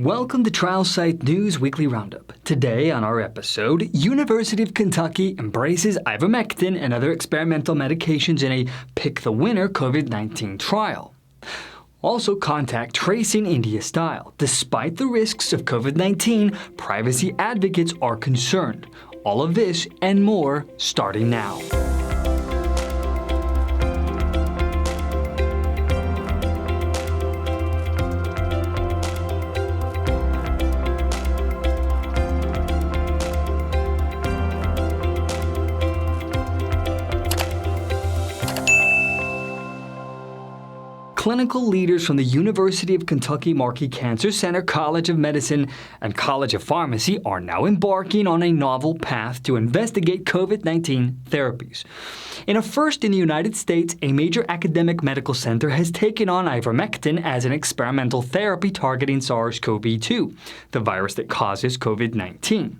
Welcome to Trial Site News Weekly Roundup. Today on our episode, University of Kentucky embraces ivermectin and other experimental medications in a pick-the-winner COVID-19 trial. Also, contact tracing India style. Despite the risks of COVID-19, privacy advocates are concerned. All of this and more starting now. Clinical leaders from the University of Kentucky Markey Cancer Center, College of Medicine, and College of Pharmacy are now embarking on a novel path to investigate COVID-19 therapies. In a first in the United States, a major academic medical center has taken on ivermectin as an experimental therapy targeting SARS-CoV-2, the virus that causes COVID-19.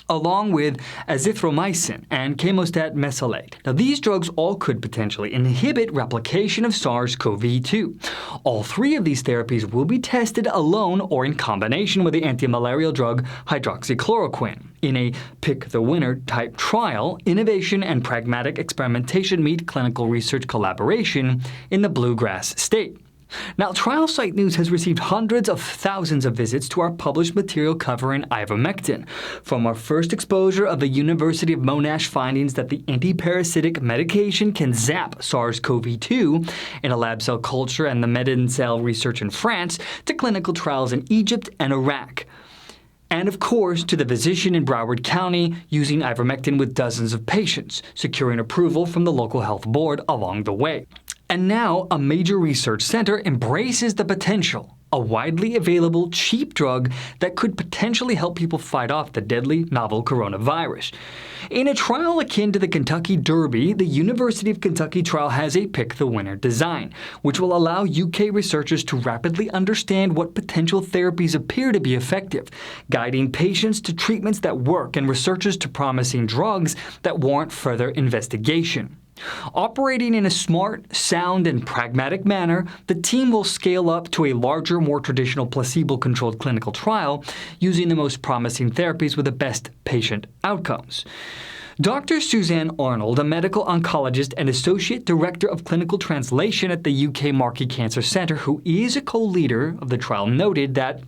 Along with azithromycin and Camostat mesilate. Now, these drugs all could potentially inhibit replication of SARS-CoV-2. All three of these therapies will be tested alone or in combination with the antimalarial drug Hydroxychloroquine. In a pick-the-winner type trial, innovation and pragmatic experimentation meet clinical research collaboration in the Bluegrass State. Now, Trial Site News has received hundreds of thousands of visits to our published material covering ivermectin. From our first exposure of the University of Monash findings that the antiparasitic medication can zap SARS-CoV-2 in a lab cell culture and the Medincell research in France, to clinical trials in Egypt and Iraq. And of course, to the physician in Broward County using ivermectin with dozens of patients, securing approval from the local health board along the way. And now, a major research center embraces the potential, a widely available, cheap drug that could potentially help people fight off the deadly novel coronavirus. In a trial akin to the Kentucky Derby, the University of Kentucky trial has a pick-the-winner design, which will allow UK researchers to rapidly understand what potential therapies appear to be effective, guiding patients to treatments that work and researchers to promising drugs that warrant further investigation. Operating in a smart, sound, and pragmatic manner, the team will scale up to a larger, more traditional placebo-controlled clinical trial using the most promising therapies with the best patient outcomes. Dr. Suzanne Arnold, a medical oncologist and Associate Director of Clinical Translation at the UK Markey Cancer Center, who is a co-leader of the trial, noted that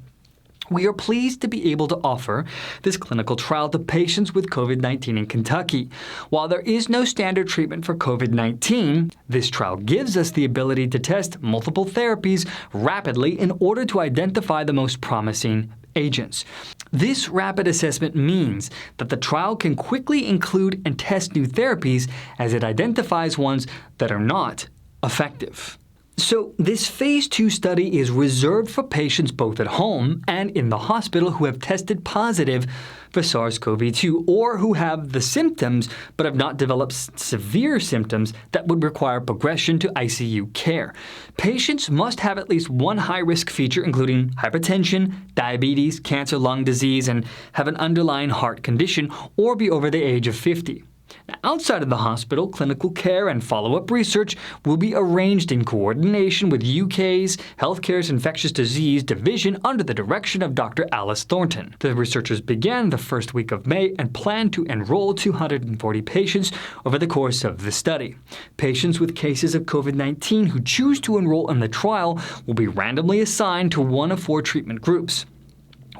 we are pleased to be able to offer this clinical trial to patients with COVID-19 in Kentucky. While there is no standard treatment for COVID-19, this trial gives us the ability to test multiple therapies rapidly in order to identify the most promising agents. This rapid assessment means that the trial can quickly include and test new therapies as it identifies ones that are not effective. So, this Phase 2 study is reserved for patients both at home and in the hospital who have tested positive for SARS-CoV-2 or who have the symptoms but have not developed severe symptoms that would require progression to ICU care. Patients must have at least one high-risk feature, including hypertension, diabetes, cancer, lung disease, and have an underlying heart condition, or be over the age of 50. Now, outside of the hospital, clinical care and follow-up research will be arranged in coordination with UK's Healthcare's Infectious Disease Division under the direction of Dr. Alice Thornton. The researchers began the first week of May and plan to enroll 240 patients over the course of the study. Patients with cases of COVID-19 who choose to enroll in the trial will be randomly assigned to one of 4 treatment groups.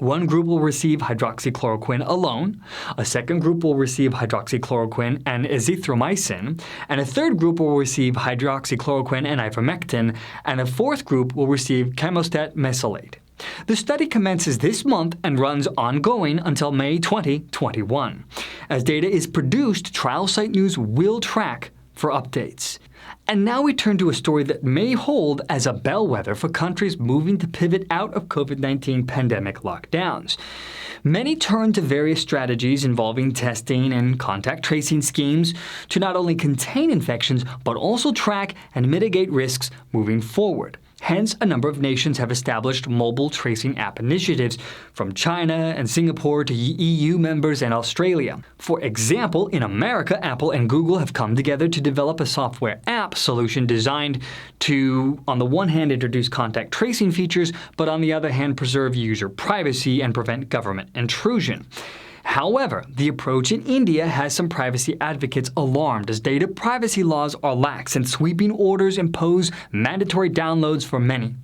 One group will receive hydroxychloroquine alone, a second group will receive hydroxychloroquine and azithromycin, and a third group will receive hydroxychloroquine and ivermectin, and a fourth group will receive Camostat mesilate. The study commences this month and runs ongoing until May 2021. As data is produced, Trial Site News will track for updates. And now we turn to a story that may hold as a bellwether for countries moving to pivot out of COVID-19 pandemic lockdowns. Many turn to various strategies involving testing and contact tracing schemes to not only contain infections, but also track and mitigate risks moving forward. Hence, a number of nations have established mobile tracing app initiatives, from China and Singapore to EU members and Australia. For example, in America, Apple and Google have come together to develop a software app solution designed to, on the one hand, introduce contact tracing features, but on the other hand, preserve user privacy and prevent government intrusion. However, the approach in India has some privacy advocates alarmed, as data privacy laws are lax and sweeping orders impose mandatory downloads for many.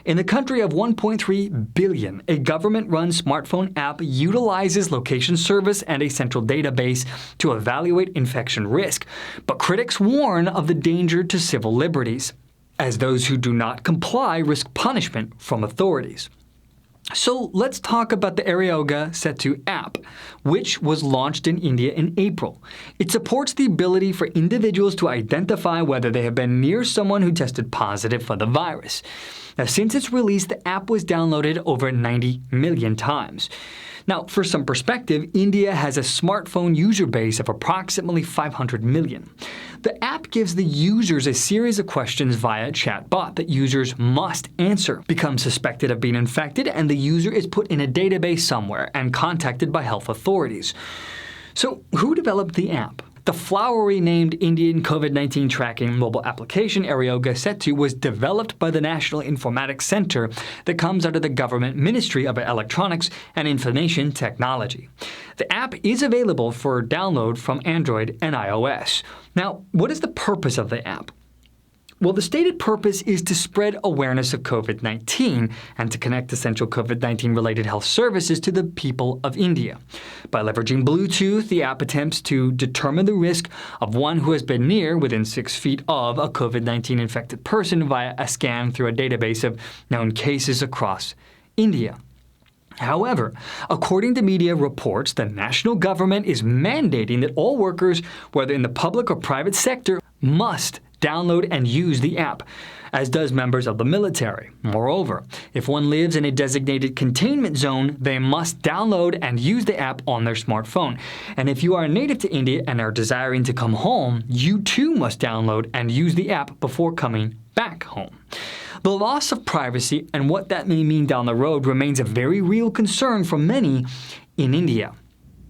In the country of 1.3 billion, a government-run smartphone app utilizes location service and a central database to evaluate infection risk, but critics warn of the danger to civil liberties, as those who do not comply risk punishment from authorities. So let's talk about the Aryoga Setu app, which was launched in India in April. It supports the ability for individuals to identify whether they have been near someone who tested positive for the virus. Now, since its release, the app was downloaded over 90 million times. Now, for some perspective, India has a smartphone user base of approximately 500 million. The app gives the users a series of questions via chatbot that users must answer, become suspected of being infected, and the user is put in a database somewhere and contacted by health authorities. So, who developed the app? The flowery named Indian COVID-19 tracking mobile application Aryoga Setu was developed by the National Informatics Center that comes under the Government Ministry of Electronics and Information Technology. The app is available for download from Android and iOS. Now, what is the purpose of the app? Well, the stated purpose is to spread awareness of COVID-19 and to connect essential COVID-19 related health services to the people of India. By leveraging Bluetooth, the app attempts to determine the risk of one who has been near, within 6 feet of, a COVID-19 infected person via a scan through a database of known cases across India. However, according to media reports, the national government is mandating that all workers, whether in the public or private sector, must download and use the app, as does members of the military. Moreover, if one lives in a designated containment zone, they must download and use the app on their smartphone. And if you are native to India and are desiring to come home, you too must download and use the app before coming back home. The loss of privacy and what that may mean down the road remains a very real concern for many in India.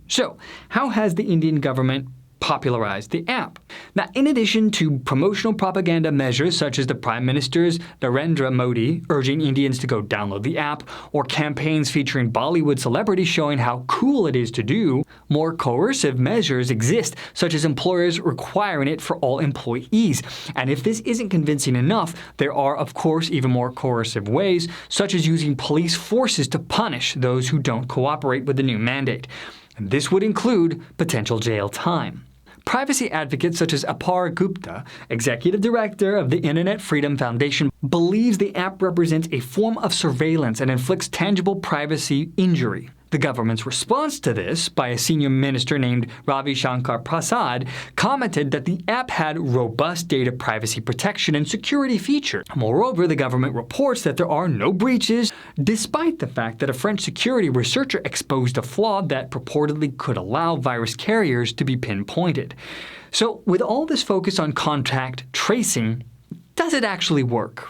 So, how has the Indian government popularized the app? Now, in addition to promotional propaganda measures such as the Prime Minister's Narendra Modi urging Indians to go download the app, or campaigns featuring Bollywood celebrities showing how cool it is to do, more coercive measures exist, such as employers requiring it for all employees. And if this isn't convincing enough, there are, of course, even more coercive ways, such as using police forces to punish those who don't cooperate with the new mandate. And this would include potential jail time. Privacy advocates such as Apar Gupta, executive director of the Internet Freedom Foundation, believes the app represents a form of surveillance and inflicts tangible privacy injury. The government's response to this, by a senior minister named Ravi Shankar Prasad, commented that the app had robust data privacy protection and security features. Moreover, the government reports that there are no breaches, despite the fact that a French security researcher exposed a flaw that purportedly could allow virus carriers to be pinpointed. So, with all this focus on contact tracing, does it actually work?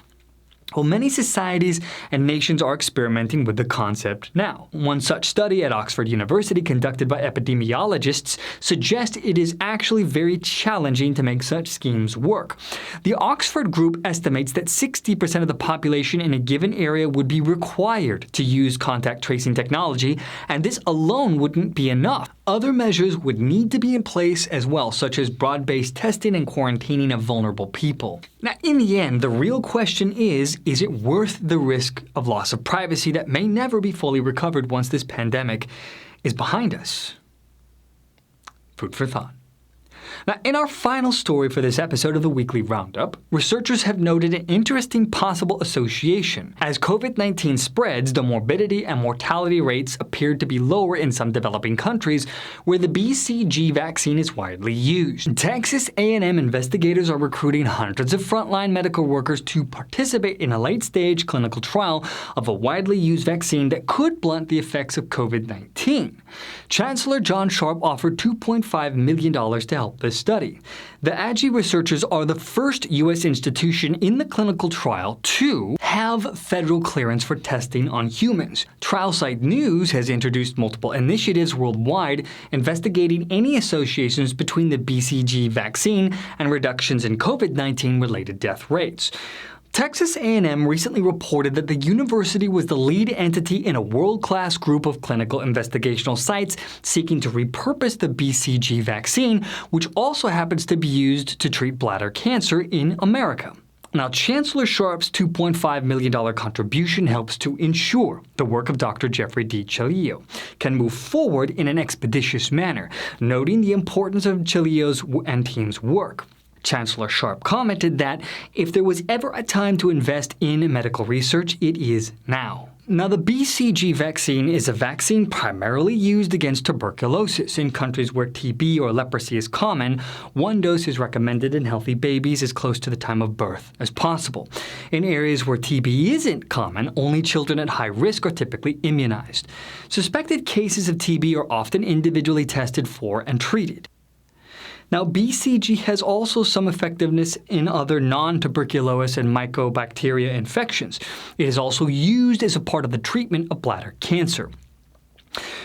Well, many societies and nations are experimenting with the concept now. One such study at Oxford University, conducted by epidemiologists, suggests it is actually very challenging to make such schemes work. The Oxford group estimates that 60% of the population in a given area would be required to use contact tracing technology, and this alone wouldn't be enough. Other measures would need to be in place as well, such as broad-based testing and quarantining of vulnerable people. Now, in the end, the real question is it worth the risk of loss of privacy that may never be fully recovered once this pandemic is behind us? Food for thought. Now, in our final story for this episode of the Weekly Roundup, researchers have noted an interesting possible association. As COVID-19 spreads, the morbidity and mortality rates appeared to be lower in some developing countries where the BCG vaccine is widely used. Texas A&M investigators are recruiting hundreds of frontline medical workers to participate in a late-stage clinical trial of a widely used vaccine that could blunt the effects of COVID-19. Chancellor John Sharp offered $2.5 million to help this study. The AGI researchers are the first U.S. institution in the clinical trial to have federal clearance for testing on humans. Trial Site News has introduced multiple initiatives worldwide investigating any associations between the BCG vaccine and reductions in COVID-19 related death rates. Texas A&M recently reported that the university was the lead entity in a world-class group of clinical investigational sites seeking to repurpose the BCG vaccine, which also happens to be used to treat bladder cancer in America. Now, Chancellor Sharp's $2.5 million contribution helps to ensure the work of Dr. Jeffrey D. Chilillo can move forward in an expeditious manner, noting the importance of Chilillo's and team's work. Chancellor Sharp commented that if there was ever a time to invest in medical research, it is now. Now, the BCG vaccine is a vaccine primarily used against tuberculosis. In countries where TB or leprosy is common, one dose is recommended in healthy babies as close to the time of birth as possible. In areas where TB isn't common, only children at high risk are typically immunized. Suspected cases of TB are often individually tested for and treated. Now, BCG has also some effectiveness in other non-tuberculous and mycobacteria infections. It is also used as a part of the treatment of bladder cancer.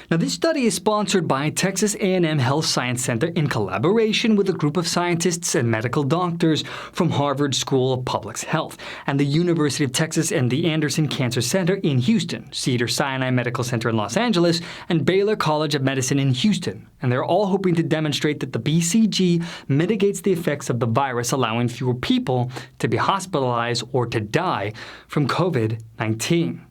Now, this study is sponsored by Texas A&M Health Science Center in collaboration with a group of scientists and medical doctors from Harvard School of Public Health and the University of Texas and the Anderson Cancer Center in Houston, Cedars-Sinai Medical Center in Los Angeles, and Baylor College of Medicine in Houston. And they're all hoping to demonstrate that the BCG mitigates the effects of the virus, allowing fewer people to be hospitalized or to die from COVID-19.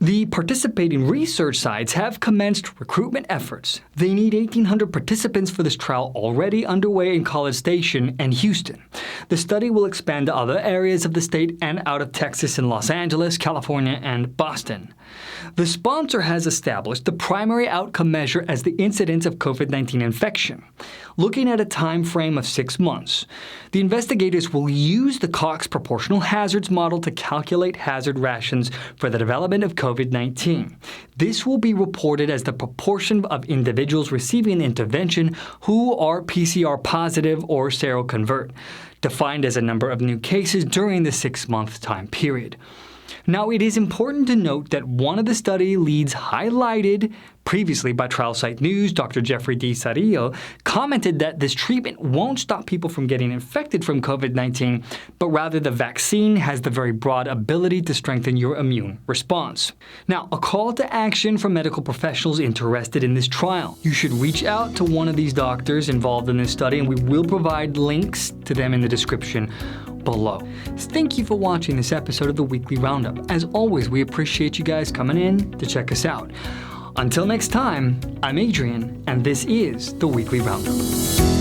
The participating research sites have commenced recruitment efforts. They need 1,800 participants for this trial already underway in College Station and Houston. The study will expand to other areas of the state and out of Texas and Los Angeles, California, and Boston. The sponsor has established the primary outcome measure as the incidence of COVID-19 infection, looking at a time frame of 6 months. The investigators will use the Cox proportional hazards model to calculate hazard rations for the development of COVID-19. This will be reported as the proportion of individuals receiving the intervention who are PCR positive or seroconvert, defined as a number of new cases during the 6-month time period. Now, it is important to note that one of the study leads highlighted previously by Trial Site News, Dr. Jeffrey D. Chilillo, commented that this treatment won't stop people from getting infected from COVID-19, but rather the vaccine has the very broad ability to strengthen your immune response. Now, a call to action for medical professionals interested in this trial. You should reach out to one of these doctors involved in this study, and we will provide links to them in the description below. Thank you for watching this episode of the Weekly Roundup. As always, we appreciate you guys coming in to check us out. Until next time, I'm Adrian, and this is the Weekly Roundup.